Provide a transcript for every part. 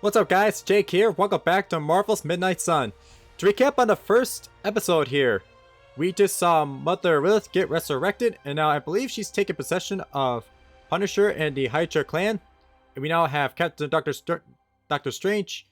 What's up guys, Jake here, welcome back to Marvel's Midnight Sun. To recap on the first episode here, we just saw Mother Lilith get resurrected, and now I believe she's taken possession of Punisher and the Hydra clan. And we now have Captain Doctor Strange.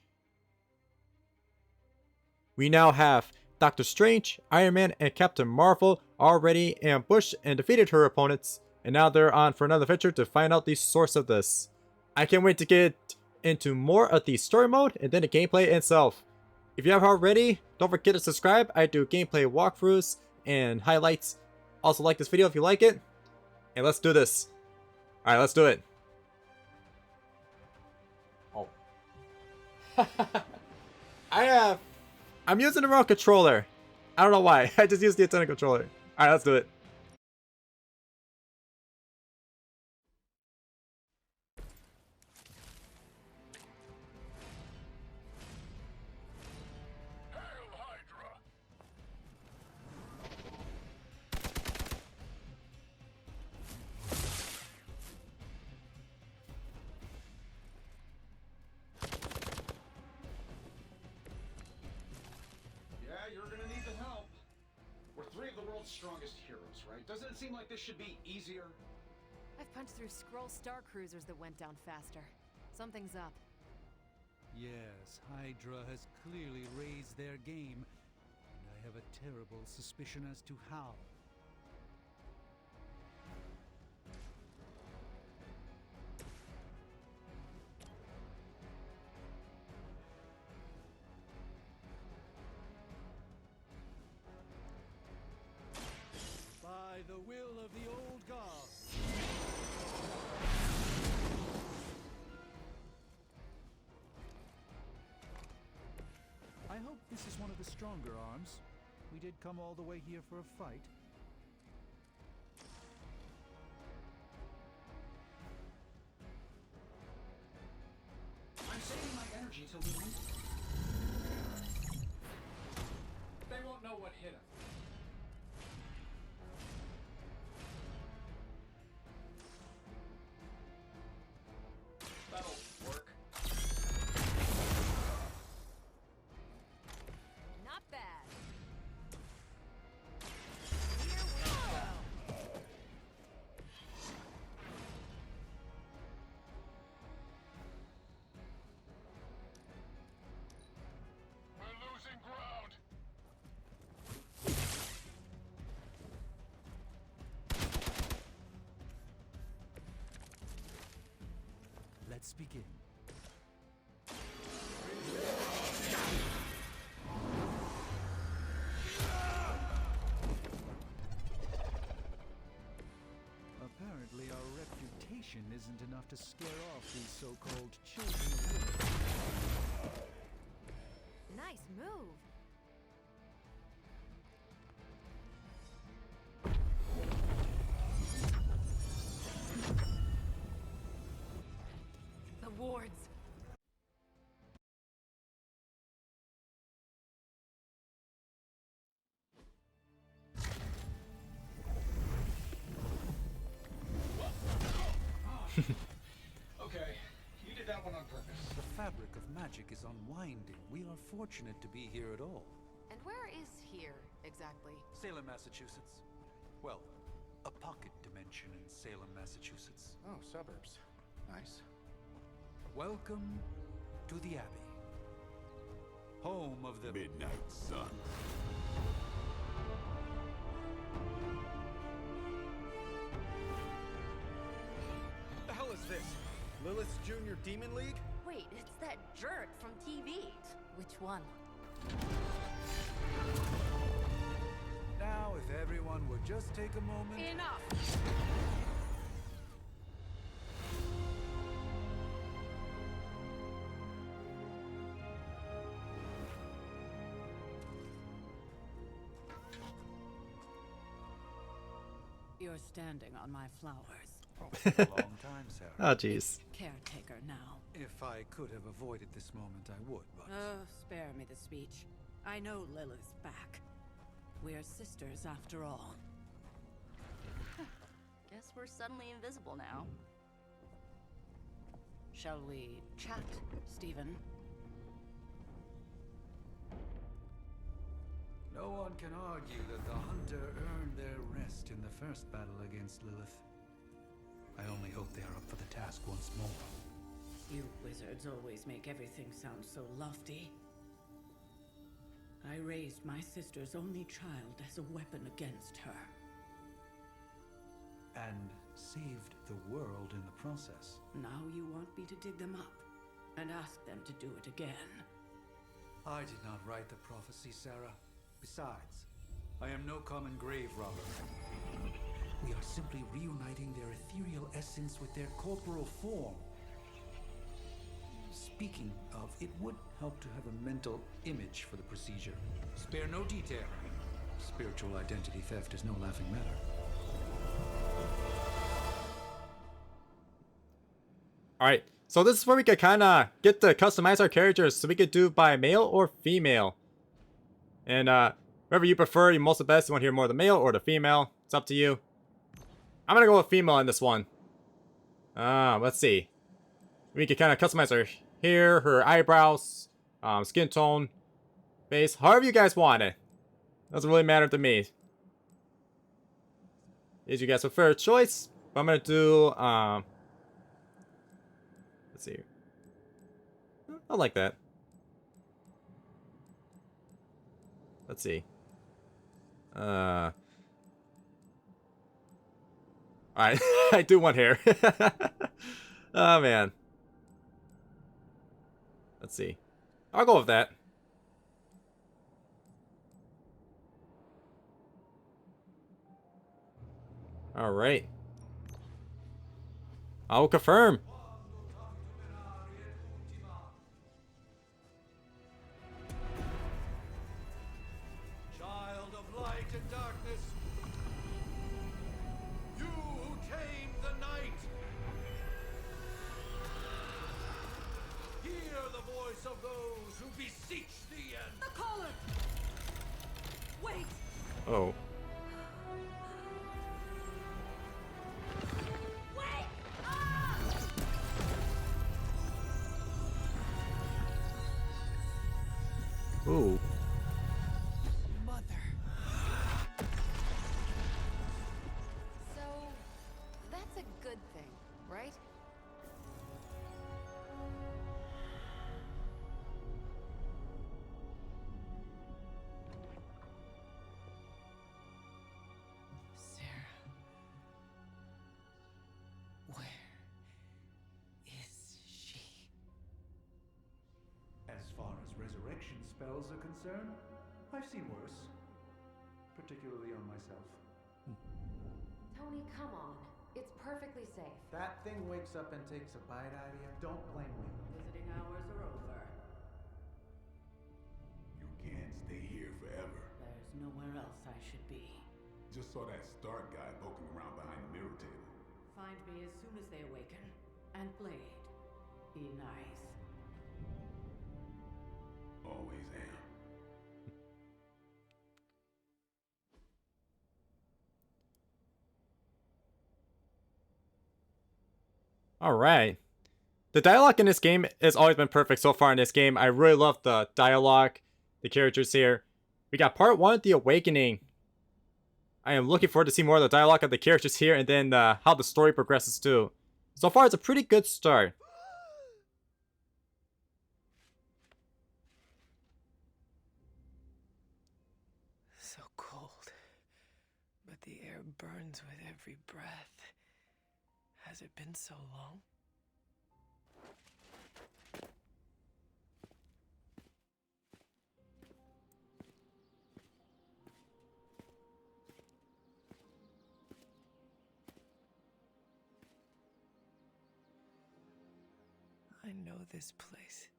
We now have Doctor Strange, Iron Man, and Captain Marvel already ambushed and defeated her opponents. And now they're on for another adventure to find out the source of this. I can't wait to get into more of the story mode and then the gameplay itself. If you have already, don't forget to subscribe. I do gameplay walkthroughs and highlights. Also like this video if you like it. And let's do this. Alright, let's do it. Oh. I'm using the wrong controller. I don't know why. I just used the antenna controller. Alright, let's do it. Strongest heroes, right? Doesn't it seem like this should be easier? I've punched through Skrull star cruisers that went down faster. Something's up. Yes, Hydra has clearly raised their game, and I have a terrible suspicion as to how. By the will of the old gods. I hope this is one of the stronger arms. We did come all the way here for a fight. I'm saving my energy till we meet. They won't know what hit them. That'll work. Not bad. Here we go. We're losing ground. Let's begin. Apparently our reputation isn't enough to scare off these so-called children of Lilith. Nice move. The wards. Okay, you did that one on purpose. The fabric of magic is unwinding. We are fortunate to be here at all. And where is here exactly? Salem, Massachusetts. Well, a pocket dimension in Salem, Massachusetts. Oh, suburbs. Nice. Welcome to the Abbey. Home of the Midnight Sun. The hell is this? Lilith's Junior Demon League? Wait, it's that jerk from TV. Which one? Now, if everyone would just take a moment. Enough! You're standing on my flowers. A long time, Sarah. Oh jeez. Caretaker now. If I could have avoided this moment, I would, but... Spare me the speech. I know Lilith's back. We're sisters after all. Guess we're suddenly invisible now. Shall we chat? Stephen. No one can argue that the Hunter earned their rest in the first battle against Lilith. I only hope they are up for the task once more. You wizards always make everything sound so lofty. I raised my sister's only child as a weapon against her. And saved the world in the process. Now you want me to dig them up and ask them to do it again. I did not write the prophecy, Sarah. Besides, I am no common grave robber. We are simply reuniting their ethereal essence with their corporal form. Speaking of, it would help to have a mental image for the procedure. Spare no detail. Spiritual identity theft is no laughing matter. Alright, so this is where we could kind of get to customize our characters, so we could do by male or female. And whoever you prefer, you most the best, you want to hear more of the male or the female, it's up to you. I'm gonna go with female in this one. Let's see. We could kind of customize her hair, her eyebrows, skin tone, face, however you guys want it. Doesn't really matter to me. Is you guys prefer choice? But I'm gonna do let's see. I like that. Let's see. Alright. I do want hair. Oh man. Let's see. I'll go with that. Alright. I'll confirm. Child of light and darkness, you who tame the night, hear the voice of those who beseech the end. The caller! Wait! Oh. Wait! Ah! Ooh. Mother. So, that's a good thing, right? Sarah. Where is she? As far as resurrection spells are concerned, I've seen worse. Particularly on myself. Tony, come on. It's perfectly safe. That thing wakes up and takes a bite out of you. Don't blame me. Visiting hours are over. You can't stay here forever. There's nowhere else I should be. Just saw that Stark guy poking around behind the mirror table. Find me as soon as they awaken. And Blade, be nice. Always am. Alright. The dialogue in this game has always been perfect so far in this game. I really love the dialogue, the characters here. We got part 1, The Awakening. I am looking forward to see more of the dialogue of the characters here and then how the story progresses too. So far, it's a pretty good start. So cold, but the air burns with every breath. Has it been so long? I know this place.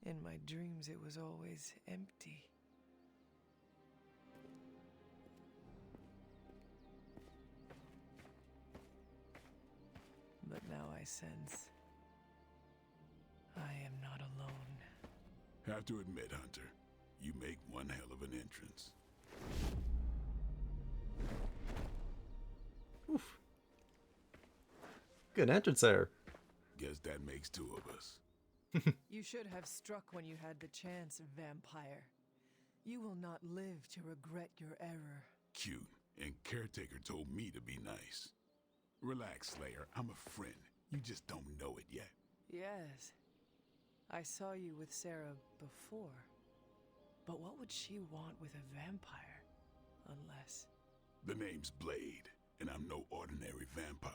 In my dreams, it was always empty. But now I sense I am not alone. Have to admit, Hunter, you make one hell of an entrance. Oof. Good entrance there. Guess that makes 2 of us. You should have struck when you had the chance, vampire. You will not live to regret your error. Cute, and Caretaker told me to be nice. Relax, Slayer. I'm a friend. You just don't know it yet. Yes. I saw you with Sarah before. But what would she want with a vampire? Unless... The name's Blade, and I'm no ordinary vampire.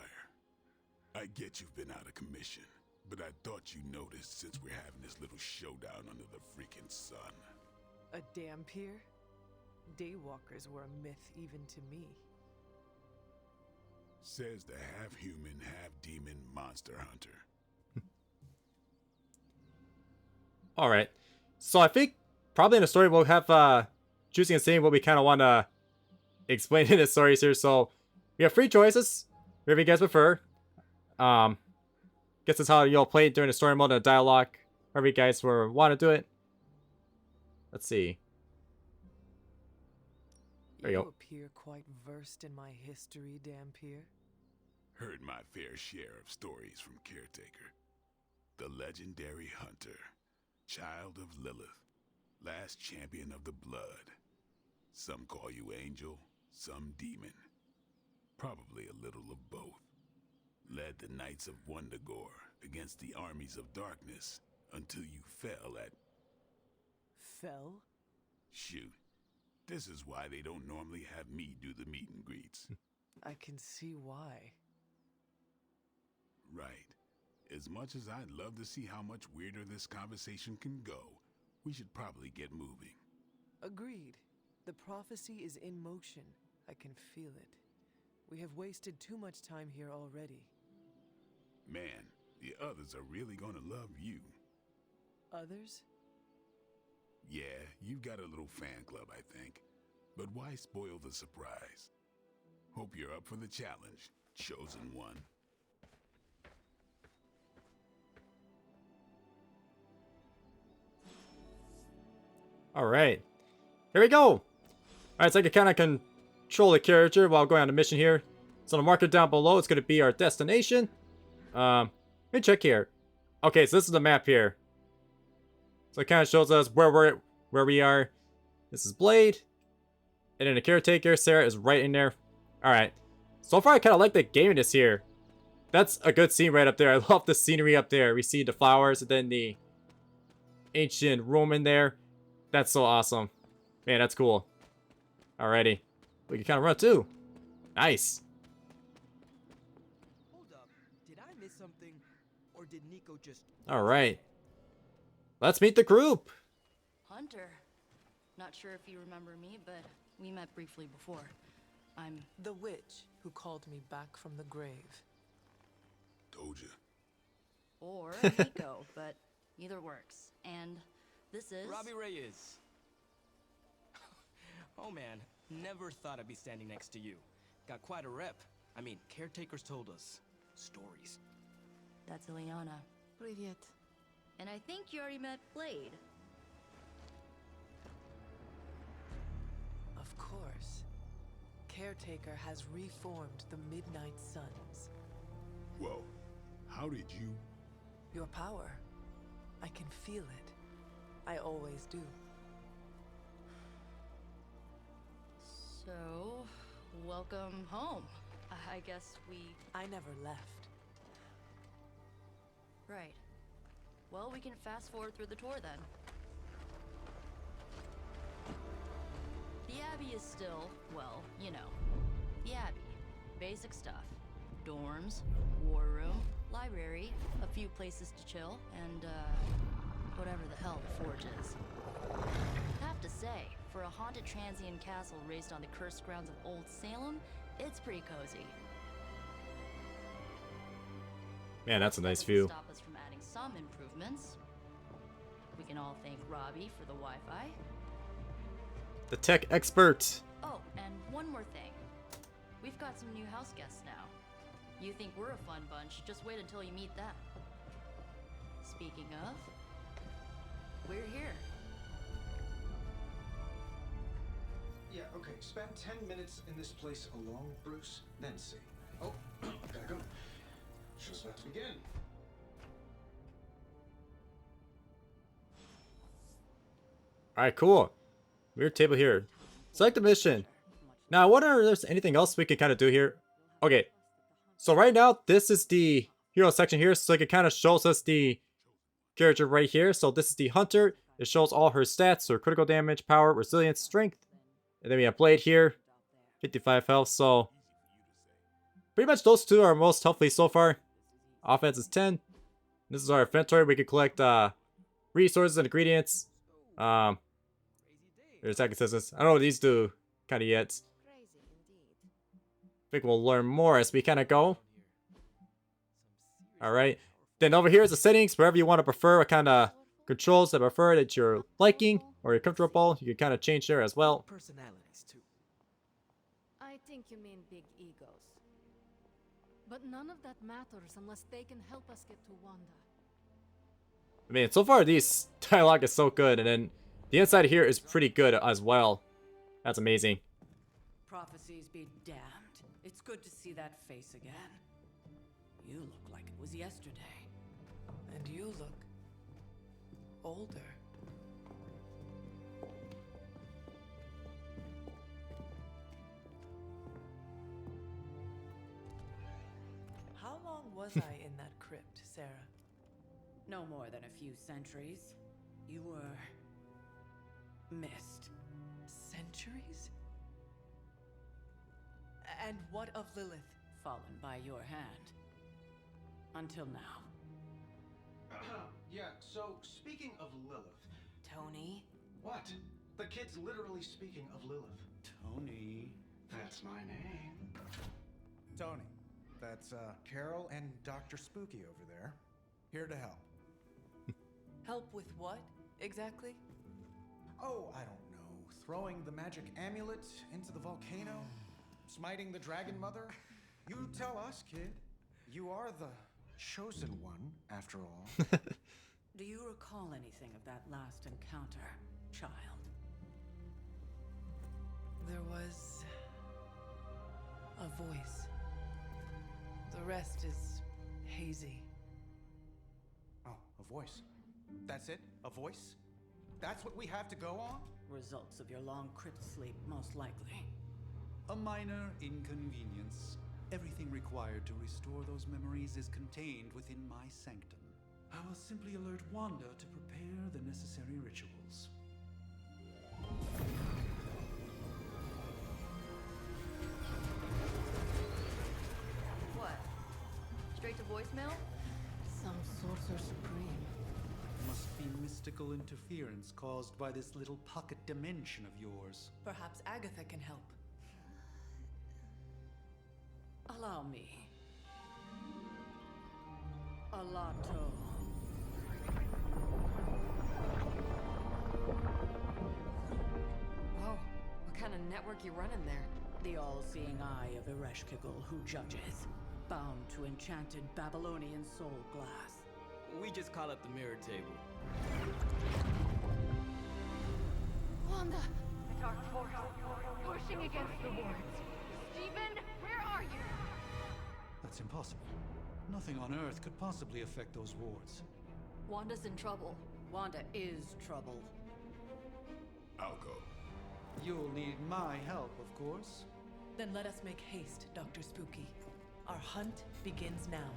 I get you've been out of commission, but I thought you noticed since we're having this little showdown under the freaking sun. A Dampier? Daywalkers were a myth even to me. Says the half-human, half-demon monster hunter. Alright. So I think probably in the story we'll have choosing and seeing what we kind of want to explain in the stories here. So we have 3 choices, whatever you guys prefer. Guess that's how you'll play it during the story mode and the dialogue, wherever you guys want to do it. Let's see. There you go. You appear quite versed in my history, Dampier. Heard my fair share of stories from Caretaker. The legendary hunter, child of Lilith, last champion of the blood. Some call you angel, some demon. Probably a little of both. Led the Knights of Wundagore against the armies of darkness until you fell at... Fell? Shoot. This is why they don't normally have me do the meet and greets. I can see why. Right. As much as I'd love to see how much weirder this conversation can go, we should probably get moving. Agreed. The prophecy is in motion. I can feel it. We have wasted too much time here already. Man, the others are really gonna love you. Others? Yeah, you've got a little fan club, I think. But why spoil the surprise? Hope you're up for the challenge, chosen one. Alright. Here we go! Alright, so I can kind of control the character while going on the mission here. So the marker down below is going to be our destination. Let me check here. Okay, so this is the map here. So it kind of shows us where we are. This is Blade. And then the caretaker, Sarah, is right in there. Alright. So far, I kind of like the gaminess here. That's a good scene right up there. I love the scenery up there. We see the flowers and then the ancient Roman there. That's so awesome. Man, that's cool. Alrighty. We can kind of run too. Nice. Hold up. Did I miss something? Or did Nico just... Alright. Let's meet the group. Hunter. Not sure if you remember me, but we met briefly before. I'm... The witch who called me back from the grave. Told you. Or Nico, but either works. And this is... Robbie Reyes. Oh man, never thought I'd be standing next to you. Got quite a rep. I mean, caretakers told us stories. That's Ileana. Привет. And I think you already met Blade. Of course. Caretaker has reformed the Midnight Suns. Whoa. How did you... Your power. I can feel it. I always do. So, welcome home. I guess we... I never left. Right. Well, we can fast forward through the tour then. The Abbey is still, well, you know, the Abbey. Basic stuff. Dorms, war room, library, a few places to chill, and, whatever the hell the Forge is. Have to say, for a haunted transient castle raised on the cursed grounds of Old Salem, it's pretty cozy. Man, that's a nice Doesn't view. Stop us from adding some improvements. We can all thank Robbie for the Wi-Fi. The tech expert. Oh, and one more thing. We've got some new house guests now. You think we're a fun bunch, just wait until you meet them. Speaking of, we're here. Yeah, okay. Spend 10 minutes in this place alone, Bruce, then see. Oh, gotta go. Show's about to begin. Alright, cool. Weird table here. Select the mission. Now, I wonder if there's anything else we can kind of do here. Okay. So right now, this is the hero section here. So it kind of shows us the character right here. So this is the hunter. It shows all her stats. So critical damage, power, resilience, strength. And then we have Blade here. 55 health. So pretty much those two are most healthy so far. Offense is 10. This is our inventory. We can collect resources and ingredients. There's attack assistance. I don't know what these do kind of yet. I think we'll learn more as we kind of go. Alright. Then over here is the settings. Wherever you want to prefer, what kind of controls that prefer that you're liking or you're comfortable, you can kind of change there as well. Personalities too. I think you mean big egos. But none of that matters unless they can help us get to Wanda. I mean, so far these dialogue is so good, and then the inside here is pretty good as well. That's amazing. Prophecies be damned. It's good to see that face again. You look like it was yesterday. And you look older. How long was I in that crypt, Sarah? No more than a few centuries. You were missed. Centuries? And what of Lilith? Fallen by your hand. Until now. Yeah, so speaking of Lilith. Tony? What? The kid's literally speaking of Lilith. Tony. That's my name. Tony. That's Carol and Dr. Spooky over there. Here to help. Help with what, exactly? Oh, I don't know. Throwing the magic amulet into the volcano? Smiting the dragon mother? You tell us, kid. You are the chosen one, after all. Do you recall anything of that last encounter, child? There was a voice. The rest is hazy. Oh, a voice. That's it? A voice? That's what we have to go on? Results of your long crypt sleep, most likely. A minor inconvenience. Everything required to restore those memories is contained within my sanctum. I will simply alert Wanda to prepare the necessary rituals. What? Straight to voicemail? Some sorcerer supreme. Must be mystical interference caused by this little pocket dimension of yours. Perhaps Agatha can help. Allow me. Alato. Whoa, what kind of network you running there? The all-seeing eye of Ereshkigal who judges. Bound to enchanted Babylonian soul glass. We just call it the mirror table. Wanda! The dark force pushing against the wards. Stephen, where are you? That's impossible. Nothing on Earth could possibly affect those wards. Wanda's in trouble. Wanda is trouble. I'll go. You'll need my help, of course. Then let us make haste, Dr. Spooky. Our hunt begins now.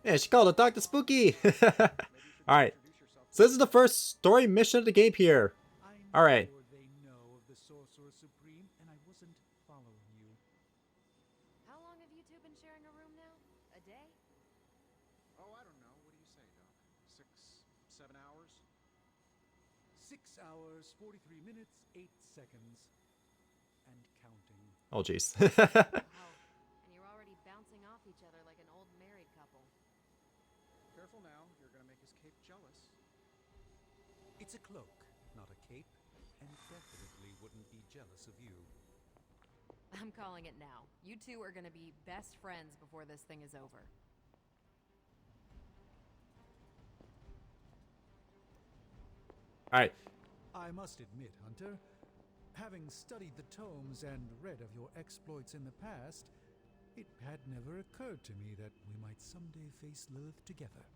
Yeah, she called it Dr. Spooky. Alright. So this is the first story mission of the game here. Alright. They know of the Sorcerer Supreme, and I wasn't following you. How long have you two been sharing a room now? A day? Oh, I don't know. What do you say, Doc? 6, 7 hours? 6 hours, 43 minutes, 8 seconds. And counting. Oh, jeez. Wow. And you're already bouncing off each other like an old married couple. Careful now. You're gonna make his cape jealous. It's a cloak, not a cape, and definitely wouldn't be jealous of you. I'm calling it now. You two are gonna be best friends before this thing is over. Alright. I must admit, Hunter, Having studied the tomes and read of your exploits in the past, it had never occurred to me that we might someday face Lilith together.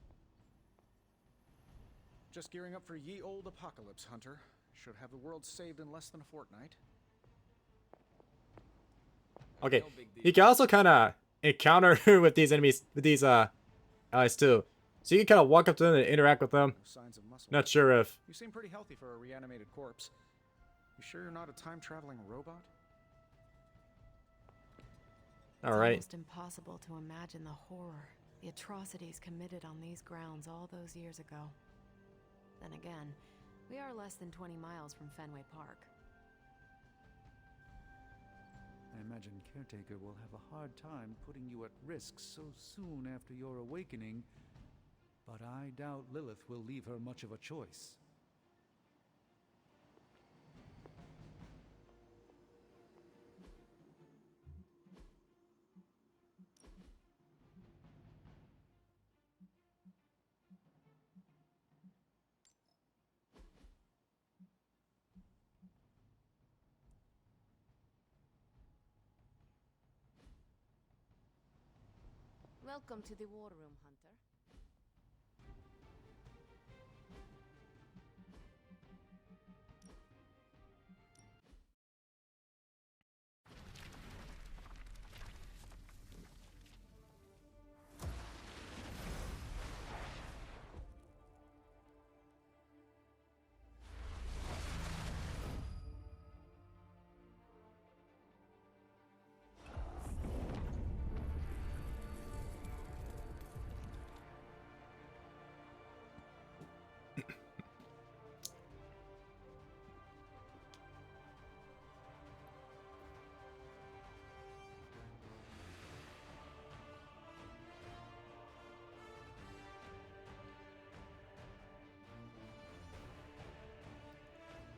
Just gearing up for ye old apocalypse, Hunter. Should have the world saved in less than a fortnight. Okay, you can also kind of encounter her with these enemies, with these allies too. So you can kind of walk up to them and interact with them. No signs of muscle. Not sure if... You seem pretty healthy for a reanimated corpse. You sure you're not a time-traveling robot? Alright. It's almost impossible to imagine the horror, the atrocities committed on these grounds all those years ago. Then again, we are less than 20 miles from Fenway Park. I imagine Caretaker will have a hard time putting you at risk so soon after your awakening, but I doubt Lilith will leave her much of a choice. Welcome to the war room, Hunter.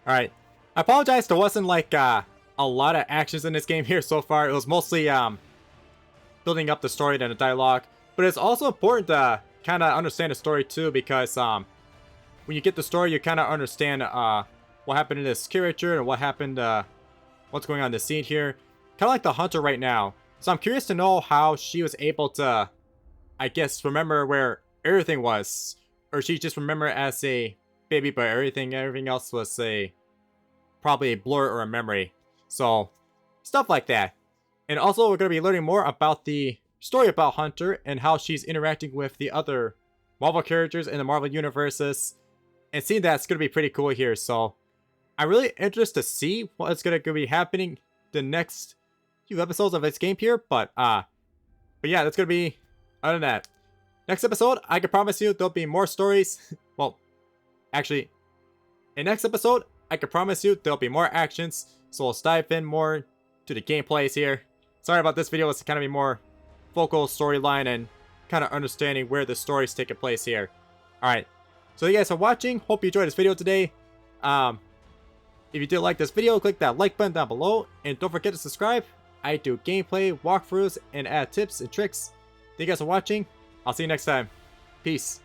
Alright. I apologize, there wasn't like a lot of actions in this game here so far. It was mostly building up the story and the dialogue. But it's also important to kind of understand the story too, because when you get the story, you kind of understand what happened to this character and what happened, what's going on in the scene here. Kind of like the Hunter right now. So I'm curious to know how she was able to, I guess, remember where everything was. Or she just remember as a baby, but everything else was probably a blur or a memory. So stuff like that. And also we're going to be learning more about the story about Hunter and how she's interacting with the other Marvel characters in the Marvel universes, and seeing that's going to be pretty cool here. So I'm really interested to see what's going to be happening the next few episodes of this game here. But yeah, that's going to be, other than that, next episode, I can promise you there'll be more stories. Well, actually, in next episode, I can promise you there'll be more actions. So we'll dive in more to the gameplays here. Sorry about this video, it's kind of be more focal storyline and kind of understanding where the story's taking place here. Alright, so you guys for watching. Hope you enjoyed this video today. If you did like this video, click that like button down below. And don't forget to subscribe. I do gameplay, walkthroughs, and add tips and tricks. Thank you guys for watching. I'll see you next time. Peace.